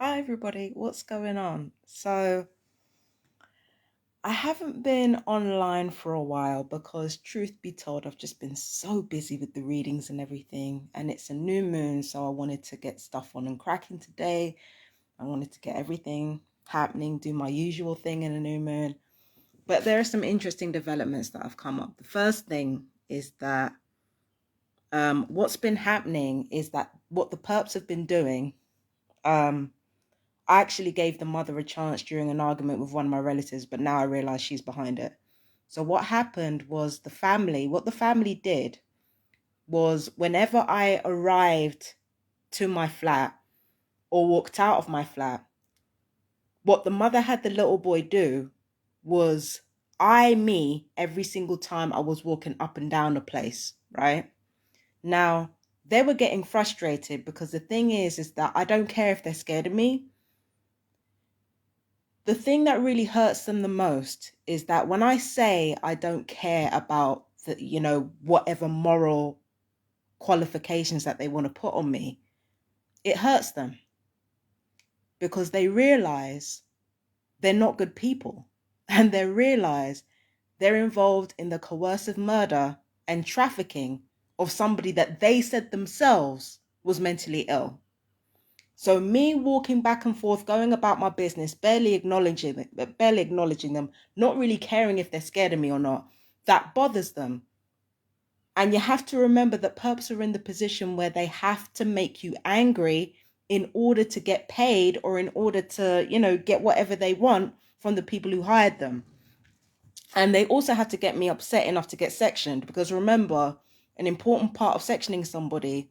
Hi everybody, what's going on? So, I haven't been online for a while because, truth be told, I've just been so busy with the readings and everything, and it's a new moon, so I wanted to get stuff on and cracking today. I wanted to get everything happening, do my usual thing in a new moon. But there are some interesting developments that have come up. The first thing is that what's been happening is that what the perps have been doing. Um, I actually gave the mother a chance during an argument with one of my relatives, but now I realize she's behind it. So what happened was what the family did was whenever I arrived to my flat or walked out of my flat, what the mother had the little boy do was eye me every single time I was walking up and down the place, right? Now, they were getting frustrated because the thing is that I don't care if they're scared of me. The thing that really hurts them the most is that when I say I don't care about whatever moral qualifications that they want to put on me, it hurts them because they realize they're not good people and they realize they're involved in the coercive murder and trafficking of somebody that they said themselves was mentally ill. So me walking back and forth, going about my business, barely acknowledging them, not really caring if they're scared of me or not, that bothers them. And you have to remember that perps are in the position where they have to make you angry in order to get paid or in order to, get whatever they want from the people who hired them. And they also have to get me upset enough to get sectioned, because remember, an important part of sectioning somebody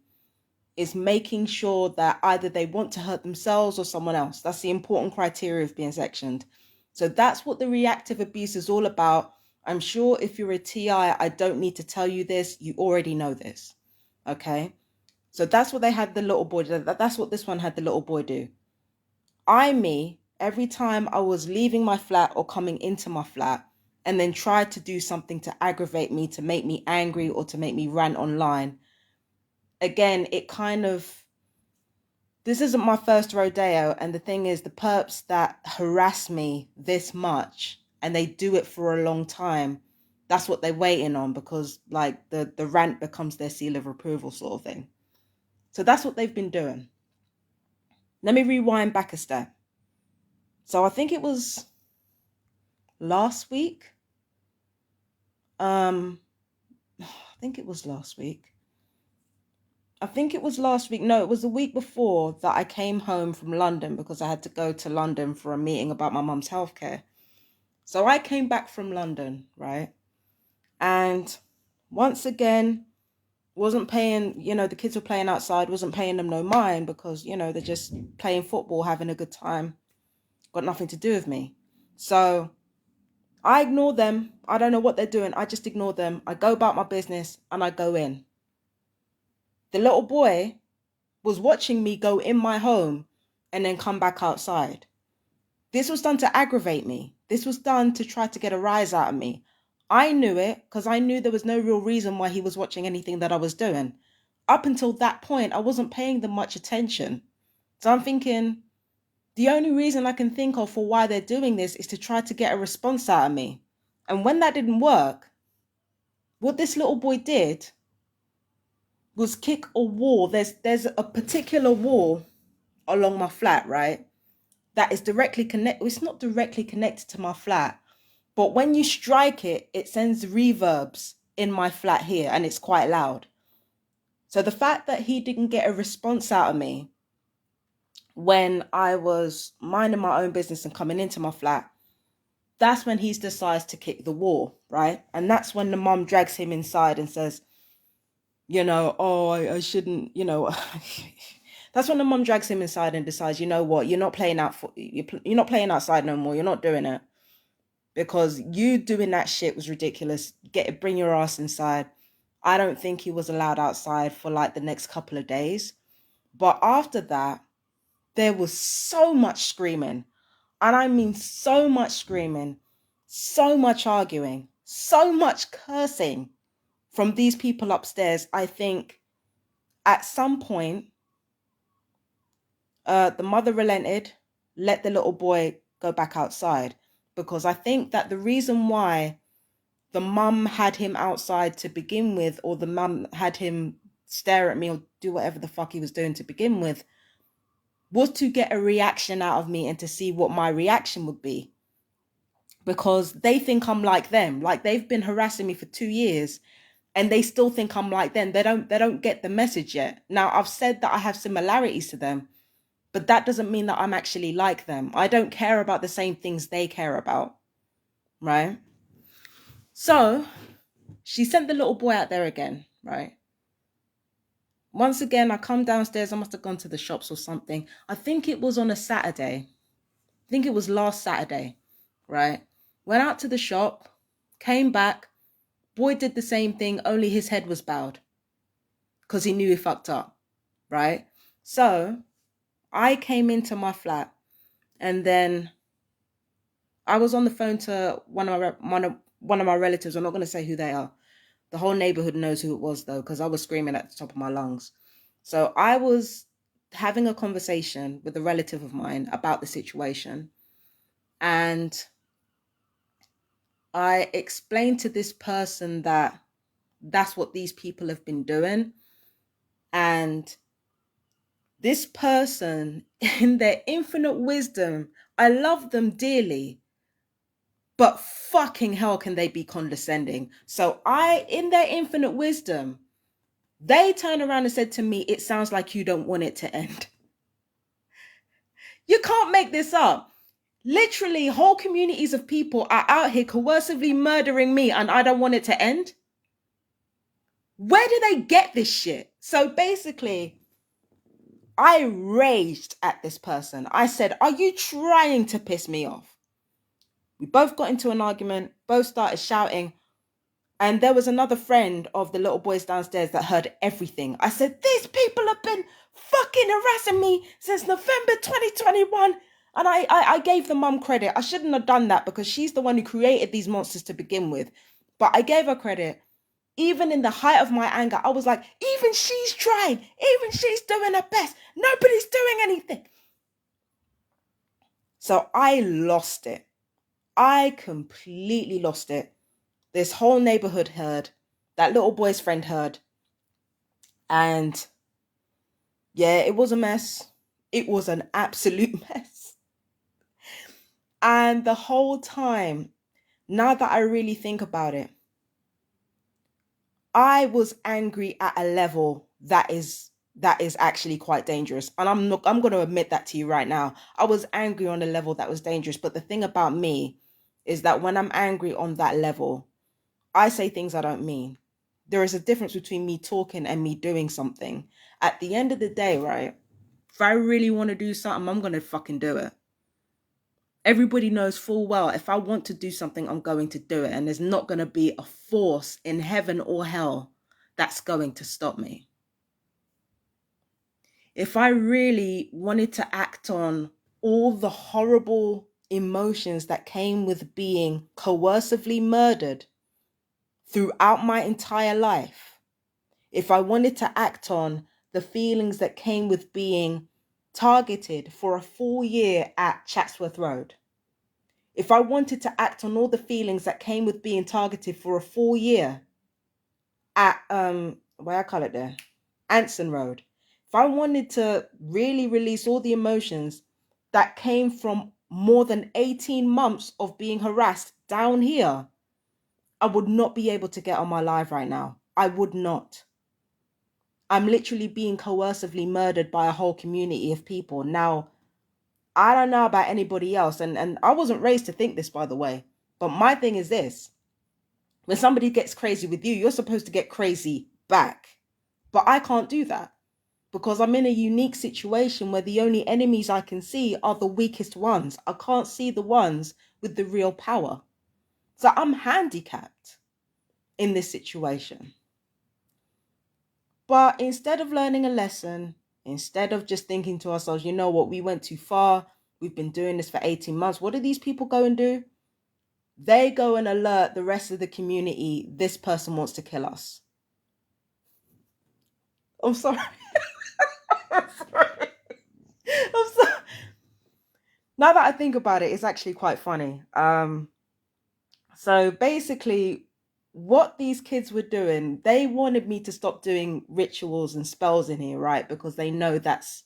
is making sure that either they want to hurt themselves or someone else. That's the important criteria of being sectioned. So that's what the reactive abuse is all about. I'm sure if you're a TI, I don't need to tell you this. You already know this. Okay. So that's what they had the little boy do. That's what this one had the little boy do. Every time I was leaving my flat or coming into my flat, and then tried to do something to aggravate me, to make me angry, or to make me rant online. Again, this isn't my first rodeo, and the thing is, the perps that harass me this much and they do it for a long time, that's what they're waiting on, because like the rant becomes their seal of approval sort of thing. So that's what they've been doing. Let me rewind back a step. So I think it was last week. I think it was last week. No, it was the week before that I came home from London because I had to go to London for a meeting about my mum's healthcare. So I came back from London, right? And once again, wasn't paying, the kids were playing outside, wasn't paying them no mind because, they're just playing football, having a good time, got nothing to do with me. So I ignore them. I don't know what they're doing. I just ignore them. I go about my business and I go in. The little boy was watching me go in my home and then come back outside. This was done to aggravate me. This was done to try to get a rise out of me. I knew it because I knew there was no real reason why he was watching anything that I was doing. Up until that point, I wasn't paying them much attention. So I'm thinking, the only reason I can think of for why they're doing this is to try to get a response out of me. And when that didn't work, what this little boy did was kick a wall. There's a particular wall along my flat, right? That is directly connected. It's not directly connected to my flat, but when you strike it, it sends reverbs in my flat here and it's quite loud. So the fact that he didn't get a response out of me when I was minding my own business and coming into my flat, that's when he decides to kick the wall, right? And that's when the mum drags him inside and says, oh, I shouldn't, that's when the mum drags him inside and decides, you know what, you're not playing you're not playing outside no more. You're not doing it because you doing that shit was ridiculous. Bring your ass inside. I don't think he was allowed outside for like the next couple of days. But after that, there was so much screaming. And I mean so much screaming, so much arguing, so much cursing from these people upstairs. I think at some point, The mother relented, let the little boy go back outside, because I think that the reason why the mum had him outside to begin with, or the mum had him stare at me or do whatever the fuck he was doing to begin with, was to get a reaction out of me and to see what my reaction would be. Because they think I'm like them. Like, they've been harassing me for 2 years and they still think I'm like them. They don't get the message yet. Now, I've said that I have similarities to them, but that doesn't mean that I'm actually like them. I don't care about the same things they care about, right? So she sent the little boy out there again, right? Once again, I come downstairs. I must have gone to the shops or something. I think it was on a Saturday. I think it was last Saturday, right? Went out to the shop, came back. Boy did the same thing, only his head was bowed because he knew he fucked up, right? So I came into my flat and then I was on the phone to one of my relatives. I'm not going to say who they are. The whole neighborhood knows who it was, though, because I was screaming at the top of my lungs. So I was having a conversation with a relative of mine about the situation. And I explained to this person that that's what these people have been doing. And this person, in their infinite wisdom, I love them dearly, but fucking hell can they be condescending. So in their infinite wisdom, they turned around and said to me, it sounds like you don't want it to end. You can't make this up. Literally, whole communities of people are out here coercively murdering me and I don't want it to end. Where do they get this shit? So basically, I raged at this person. I said, are you trying to piss me off? We both got into an argument, both started shouting. And there was another friend of the little boys downstairs that heard everything. I said, these people have been fucking harassing me since November 2021. And I gave the mum credit. I shouldn't have done that because she's the one who created these monsters to begin with. But I gave her credit. Even in the height of my anger, I was like, even she's trying. Even she's doing her best. Nobody's doing anything. So I lost it. I completely lost it. This whole neighborhood heard. That little boy's friend heard. And yeah, it was a mess. It was an absolute mess. And the whole time, now that I really think about it, I was angry at a level that is actually quite dangerous. And I'm going to admit that to you right now. I was angry on a level that was dangerous. But the thing about me is that when I'm angry on that level, I say things I don't mean. There is a difference between me talking and me doing something. At the end of the day, right? If I really want to do something, I'm going to fucking do it. Everybody knows full well, if I want to do something, I'm going to do it. And there's not going to be a force in heaven or hell that's going to stop me. If I really wanted to act on all the horrible emotions that came with being coercively murdered throughout my entire life, if I wanted to act on the feelings that came with being targeted for a full year at Chatsworth Road, if I wanted to act on all the feelings that came with being targeted for a full year at where I call it there, Anson Road, if I wanted to really release all the emotions that came from more than 18 months of being harassed down here, I would not be able to get on my live right now. I would not. I'm literally being coercively murdered by a whole community of people. Now, I don't know about anybody else, and I wasn't raised to think this, by the way, but my thing is this. When somebody gets crazy with you, you're supposed to get crazy back. But I can't do that because I'm in a unique situation where the only enemies I can see are the weakest ones. I can't see the ones with the real power. So I'm handicapped in this situation. But instead of learning a lesson, instead of just thinking to ourselves, you know what, we went too far. We've been doing this for 18 months. What do these people go and do? They go and alert the rest of the community, this person wants to kill us. I'm sorry. I'm Now that I think about it, it's actually quite funny. So basically, what these kids were doing, they wanted me to stop doing rituals and spells in here, right? Because they know that's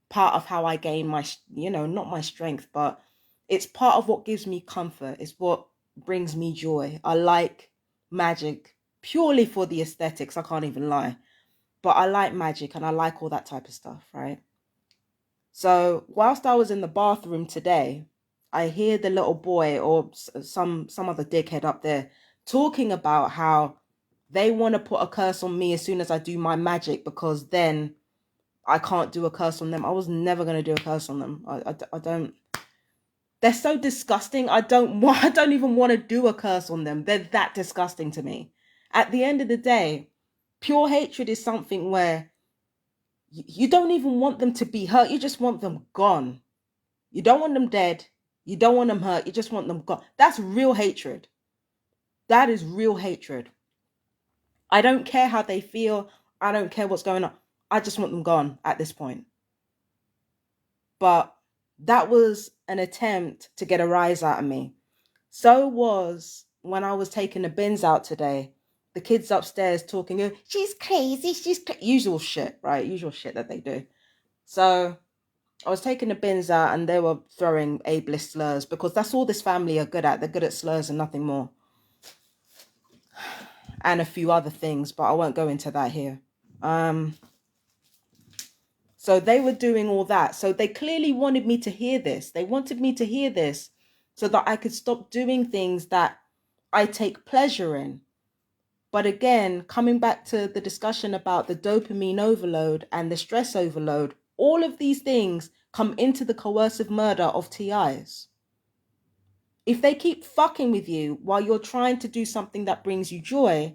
part of how I gain my, not my strength, but it's part of what gives me comfort. It's what brings me joy. I like magic purely for the aesthetics. I can't even lie. But I like magic and I like all that type of stuff, right? So whilst I was in the bathroom today, I hear the little boy or some other dickhead up there talking about how they want to put a curse on me as soon as I do my magic because then I can't do a curse on them. I was never going to do a curse on them. I don't. They're so disgusting. I don't want. I don't even want to do a curse on them. They're that disgusting to me. At the end of the day, pure hatred is something where you don't even want them to be hurt. You just want them gone. You don't want them dead. You don't want them hurt. You just want them gone. That's real hatred. That is real hatred. I don't care how they feel. I don't care what's going on. I just want them gone at this point. But that was an attempt to get a rise out of me. So was when I was taking the bins out today. The kids upstairs talking, oh, she's crazy, usual shit, right? Usual shit that they do. So I was taking the bins out and they were throwing ableist slurs because that's all this family are good at. They're good at slurs and nothing more. And a few other things, but I won't go into that here. So they were doing all that. So they clearly wanted me to hear this. They wanted me to hear this so that I could stop doing things that I take pleasure in. But again, coming back to the discussion about the dopamine overload and the stress overload, all of these things come into the coercive murder of TIs. If they keep fucking with you while you're trying to do something that brings you joy,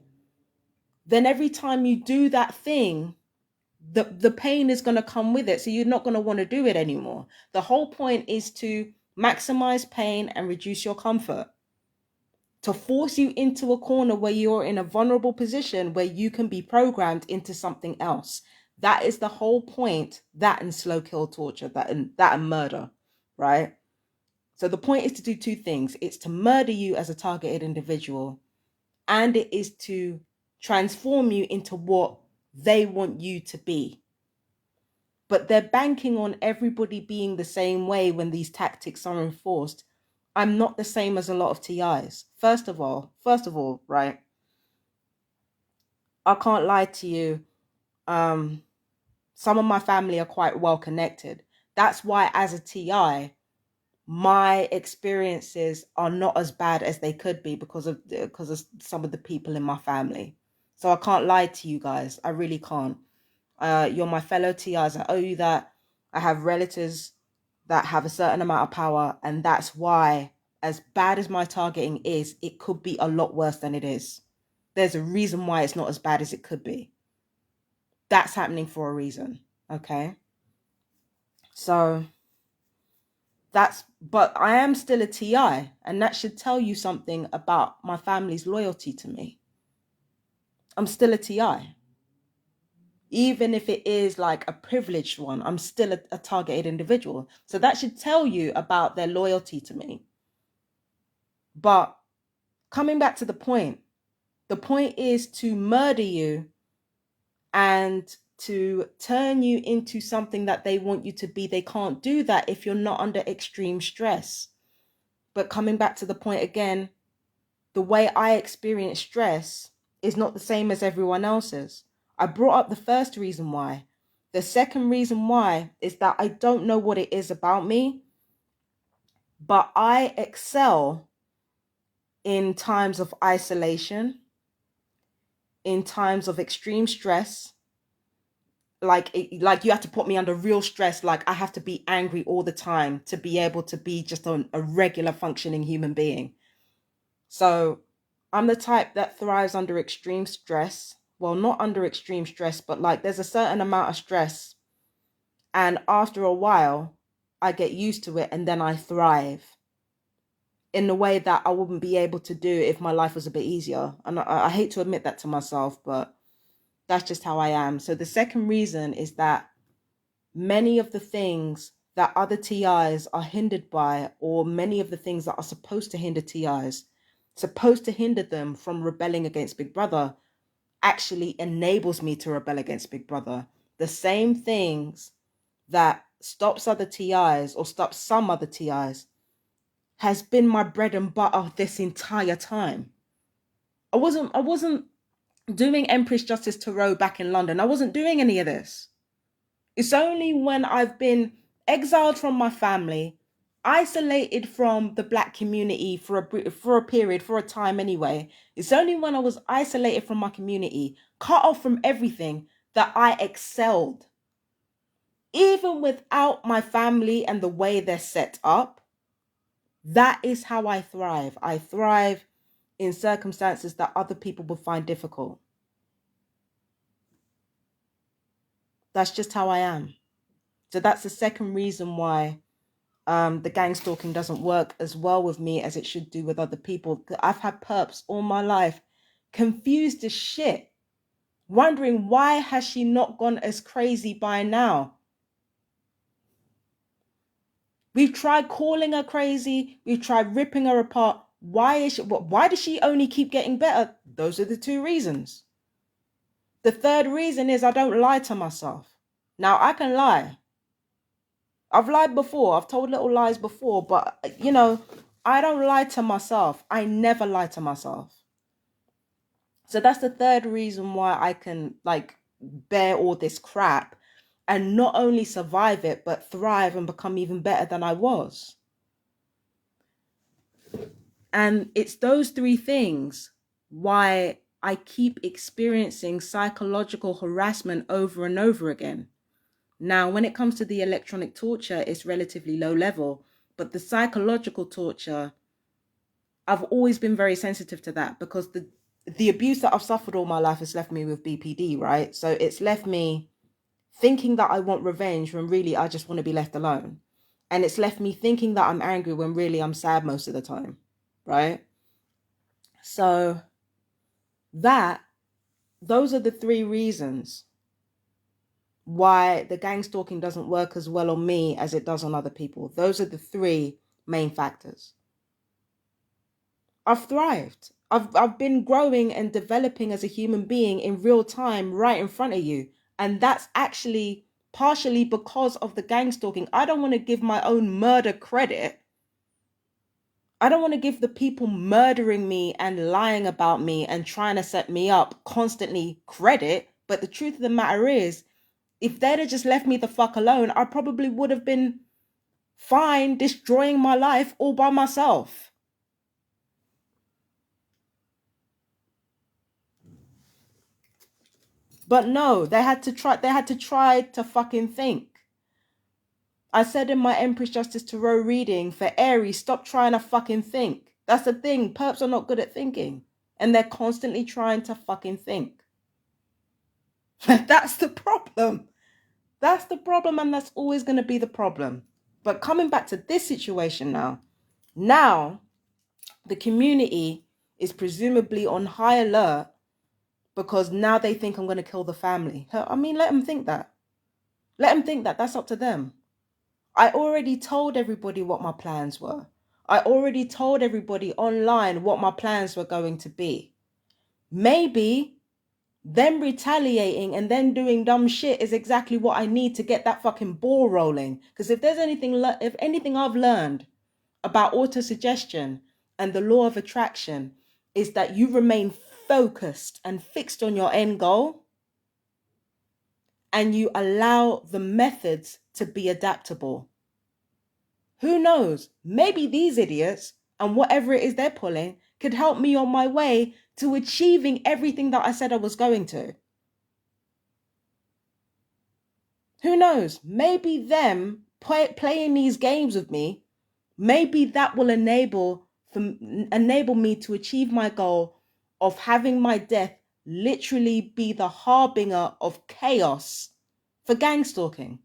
then every time you do that thing, the pain is going to come with it. So you're not going to want to do it anymore. The whole point is to maximize pain and reduce your comfort. To force you into a corner where you're in a vulnerable position where you can be programmed into something else. That is the whole point. That and slow kill torture, that and murder, right? So the point is to do two things. It's to murder you as a targeted individual, and it is to transform you into what they want you to be. But they're banking on everybody being the same way when these tactics are enforced. I'm not the same as a lot of TIs. First of all, right? I can't lie to you. Some of my family are quite well connected. That's why as a TI, my experiences are not as bad as they could be because of some of the people in my family. So I can't lie to you guys. I really can't. You're my fellow TIs. I owe you that. I have relatives that have a certain amount of power, and that's why, as bad as my targeting is, it could be a lot worse than it is. There's a reason why it's not as bad as it could be. That's happening for a reason. Okay. So but I am still a TI, and that should tell you something about my family's loyalty to me. I'm still a TI. Even if it is like a privileged one, I'm still a targeted individual. So that should tell you about their loyalty to me. But coming back to the point is to murder you and to turn you into something that they want you to be. They can't do that if you're not under extreme stress. But coming back to the point again, the way I experience stress is not the same as everyone else's. I brought up the first reason why. The second reason why is that I don't know what it is about me, but I excel in times of isolation, in times of extreme stress. Like you have to put me under real stress. Like I have to be angry all the time to be able to be just a regular functioning human being. So I'm the type that thrives under extreme stress. Well, not under extreme stress, but like there's a certain amount of stress. And after a while, I get used to it and then I thrive in the way that I wouldn't be able to do if my life was a bit easier. And I hate to admit that to myself, but that's just how I am. So the second reason is that many of the things that other TIs are hindered by, or many of the things that are supposed to hinder TIs, supposed to hinder them from rebelling against Big Brother, actually enables me to rebel against Big Brother. The same things that stops other TIs or stops some other TIs has been my bread and butter this entire time. I wasn't doing Empress Justice Tarot back in London. I wasn't doing any of this. It's only when I've been exiled from my family, isolated from the Black community for a period, for a time anyway. It's only when I was isolated from my community, cut off from everything, that I excelled. Even without my family and the way they're set up, that is how I thrive. I thrive in circumstances that other people would find difficult. That's just how I am. So that's the second reason why the gang stalking doesn't work as well with me as it should do with other people. I've had perps all my life, confused as shit, wondering why has she not gone as crazy by now. We've tried calling her crazy. We've tried ripping her apart. Why does she only keep getting better? Those are the two reasons. The third reason is I don't lie to myself. Now, I can lie. I've lied before. I've told little lies before, but I don't lie to myself. I never lie to myself. So that's the third reason why I can bear all this crap and not only survive it, but thrive and become even better than I was. And it's those three things why I keep experiencing psychological harassment over and over again. Now, when it comes to the electronic torture, it's relatively low level, but the psychological torture, I've always been very sensitive to that because the abuse that I've suffered all my life has left me with BPD, right? So it's left me thinking that I want revenge when really I just want to be left alone. And it's left me thinking that I'm angry when really I'm sad most of the time, right? So those are the three reasons why the gang stalking doesn't work as well on me as it does on other people. Those are the three main factors. I've thrived. I've been growing and developing as a human being in real time right in front of you. And that's actually partially because of the gang stalking. I don't want to give my own murder credit. I don't want to give the people murdering me and lying about me and trying to set me up constantly credit. But the truth of the matter is, if they'd have just left me the fuck alone, I probably would have been fine destroying my life all by myself. But no, they had to try to fucking think. I said in my Empress Justice Tarot reading for Aries, stop trying to fucking think. That's the thing. Perps are not good at thinking. And they're constantly trying to fucking think. That's the problem. That's the problem, and that's always going to be the problem. But coming back to this situation now the community is presumably on high alert because now they think I'm going to kill the family. I mean, let them think that. Let them think that. That's up to them. I already told everybody what my plans were. I already told everybody online what my plans were going to be. Maybe them retaliating and then doing dumb shit is exactly what I need to get that fucking ball rolling. Because if anything I've learned about autosuggestion and the law of attraction is that you remain focused and fixed on your end goal and you allow the methods to be adaptable. Who knows? Maybe these idiots and whatever it is they're pulling could help me on my way to achieving everything that I said I was going to. Who knows? Maybe them playing these games with me, maybe that will enable me to achieve my goal of having my death literally be the harbinger of chaos for gang stalking.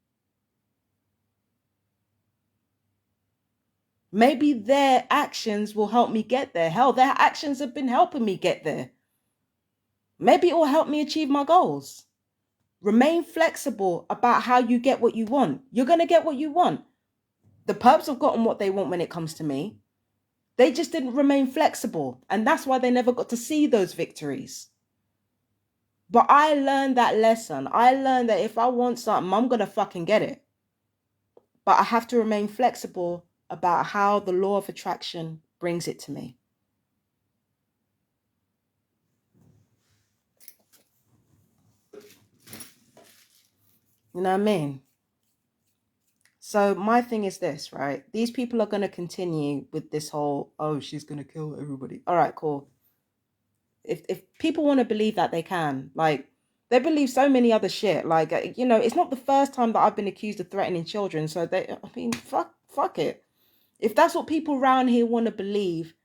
Maybe their actions will help me get there. Hell, their actions have been helping me get there. Maybe it will help me achieve my goals. Remain flexible about how you get what you want. You're going to get what you want. The perps have gotten what they want when it comes to me. They just didn't remain flexible. And that's why they never got to see those victories. But I learned that lesson. I learned that if I want something, I'm going to fucking get it. But I have to remain flexible about how the law of attraction brings it to me. You know what I mean? So my thing is this, right? These people are going to continue with this whole, oh, she's going to kill everybody. All right, cool. If people want to believe that, they can. Like, they believe so many other shit. Like, it's not the first time that I've been accused of threatening children. So fuck it. If that's what people around here want to believe,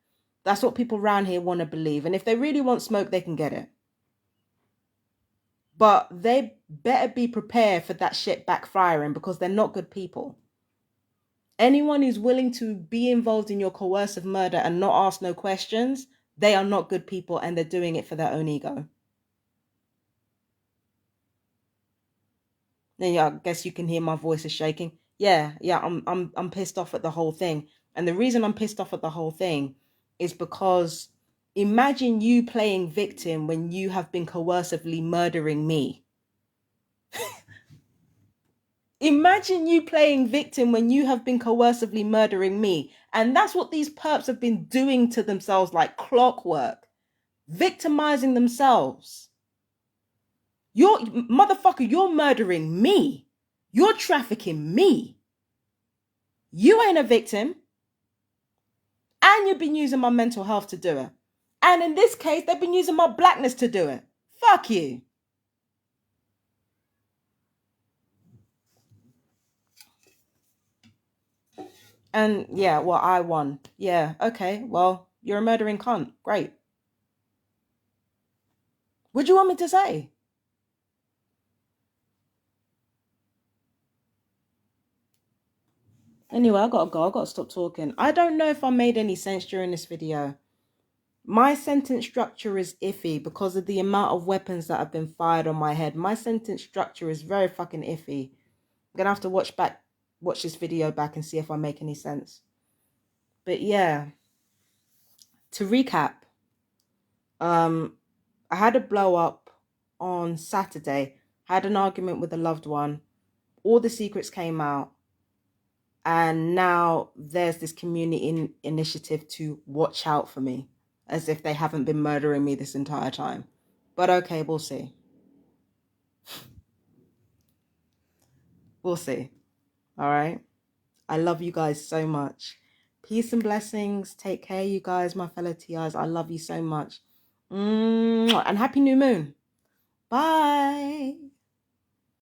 that's what people around here want to believe. And if they really want smoke, they can get it. But they better be prepared for that shit backfiring, because they're not good people. Anyone who's willing to be involved in your coercive murder and not ask no questions, they are not good people, and they're doing it for their own ego. Then yeah, I guess you can hear my voice is shaking. Yeah, I'm pissed off at the whole thing. And the reason I'm pissed off at the whole thing is because imagine you playing victim when you have been coercively murdering me. Imagine you playing victim when you have been coercively murdering me. And that's what these perps have been doing to themselves like clockwork. Victimizing themselves. You're murdering me. You're trafficking me. You ain't a victim. And you've been using my mental health to do it. And in this case, they've been using my blackness to do it. Fuck you. And yeah, well, I won. Yeah, okay, well, you're a murdering cunt. Great. What do you want me to say? Anyway, I gotta go. I gotta stop talking. I don't know if I made any sense during this video. My sentence structure is iffy because of the amount of weapons that have been fired on my head. My sentence structure is very fucking iffy. I'm gonna have to watch this video back and see if I make any sense. But yeah, to recap, I had a blow up on Saturday. Had an argument with a loved one. All the secrets came out. And now there's this community initiative to watch out for me, as if they haven't been murdering me this entire time. But okay, we'll see. We'll see. All right. I love you guys so much. Peace and blessings. Take care, you guys, my fellow TIs. I love you so much. And happy new moon. Bye.